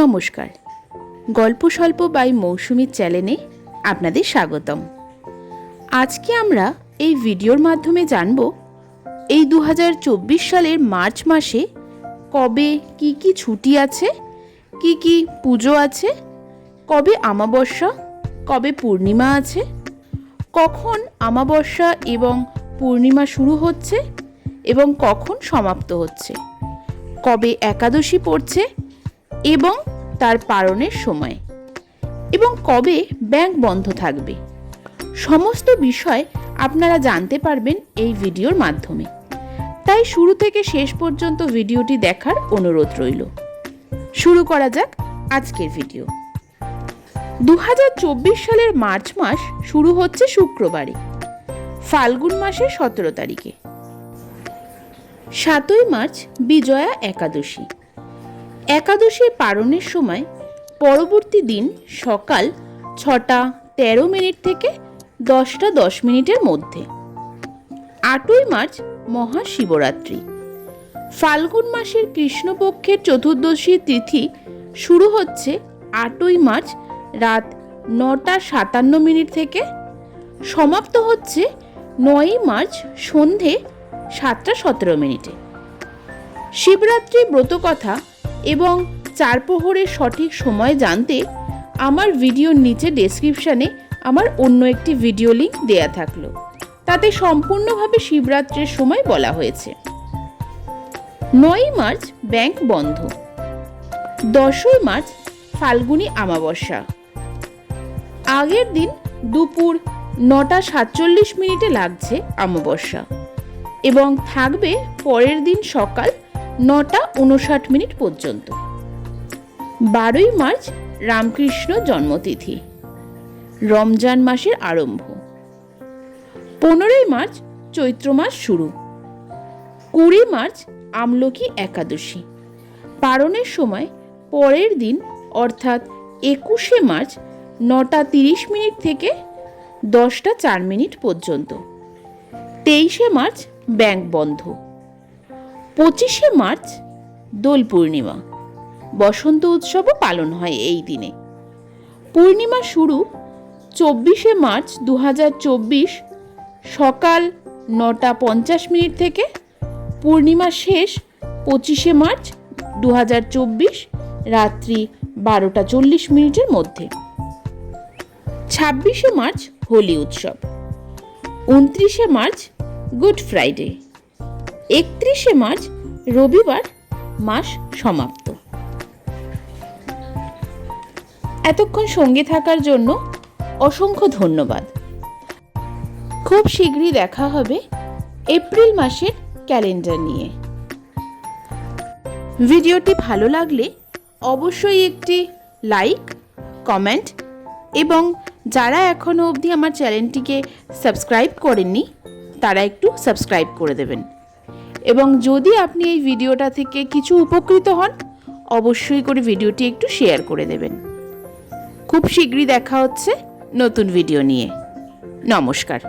নমস্কার, গল্প স্বল্প বাই মৌসুমীর চ্যানেলে আপনাদের স্বাগতম। আজকে আমরা এই ভিডিওর মাধ্যমে জানব এই 2024 সালের মার্চ মাসে কবে কি কি ছুটি আছে, কি কি পুজো আছে, কবে অমাবস্যা, কবে পূর্ণিমা আছে, কখন অমাবস্যা এবং পূর্ণিমা শুরু হচ্ছে এবং কখন সমাপ্ত হচ্ছে, কবে একাদশী পড়ছে এবং তার পালনের সময়, এবং কবে ব্যাংক বন্ধ থাকবে। সমস্ত বিষয় আপনারা জানতে পারবেন এই ভিডিওর মাধ্যমে। তাই শুরু থেকে শেষ পর্যন্ত ভিডিওটি দেখার অনুরোধ রইল। শুরু করা যাক আজকের ভিডিও। 2024 সালের মার্চ মাস শুরু হচ্ছে শুক্রবারে, ফাল্গুন মাসের 17 তারিখে। 7ই মার্চ বিজয়া একাদশী। একাদশীর পালনের সময় পরবর্তী দিন সকাল 6টা 13 মিনিট থেকে 10টা 10 মিনিটের মধ্যে। 8ই মার্চ মহাশিবরাত্রি। ফাল্গুন মাসের কৃষ্ণপক্ষের চতুর্দশী তিথি শুরু হচ্ছে 8ই মার্চ রাত 9টা 57 মিনিট থেকে, সমাপ্ত হচ্ছে 9ই মার্চ সন্ধে 7টা 17 মিনিটে। শিবরাত্রি ব্রতকথা এবং চার প্রহরের সঠিক সময় জানতে আমার ভিডিওর নিচে ডেসক্রিপশানে আমার অন্য একটি ভিডিও লিঙ্ক দেয়া থাকলো, তাতে সম্পূর্ণভাবে শিবরাত্রির সময় বলা হয়েছে। 9ই মার্চ ব্যাংক বন্ধ। 10ই মার্চ ফাল্গুনী অমাবস্যা। আগের দিন দুপুর 9টা 47 মিনিটে লাগছে অমাবস্যা এবং থাকবে পরের দিন সকাল 9টা 59 মিনিট পর্যন্ত। 12ই মার্চ রামকৃষ্ণ জন্মতিথি, রমজান মাসের আরম্ভ। 15ই মার্চ চৈত্র মাস শুরু। 20 মার্চ আমলকি একাদশী। পালনের সময় পরের দিন অর্থাৎ 21শে মার্চ 9টা 30 মিনিট থেকে 10টা 4 মিনিট পর্যন্ত। 23শে মার্চ ব্যাংক বন্ধ। 25শে মার্চ দোল পূর্ণিমা। বসন্ত উৎসবও পালন হয় এই দিনে। পূর্ণিমা শুরু 24শে মার্চ 2024 সকাল 9টা 50 মিনিট থেকে। পূর্ণিমা শেষ 25শে মার্চ 2024 রাত্রি 12টা 40 মিনিটের মধ্যে। 26শে মার্চ হোলি উৎসব। 29শে মার্চ গুড ফ্রাইডে। 31শে মার্চ রবিবার, মাস সমাপ্ত। এতক্ষণ সঙ্গে থাকার জন্য অসংখ্য ধন্যবাদ। খুব শীঘ্রই দেখা হবে এপ্রিল মাসের ক্যালেন্ডার নিয়ে। ভিডিওটি ভালো লাগলে অবশ্যই একটি লাইক, কমেন্ট এবং যারা এখনও অবধি আমার চ্যানেলটিকে সাবস্ক্রাইব করেননি তারা একটু সাবস্ক্রাইব করে দেবেন। এবং যদি আপনি এই ভিডিওটা থেকে কিছু উপকৃত হন অবশ্যই করে ভিডিওটি একটু শেয়ার করে দেবেন। খুব শীঘ্রই দেখা হচ্ছে নতুন ভিডিও নিয়ে। নমস্কার।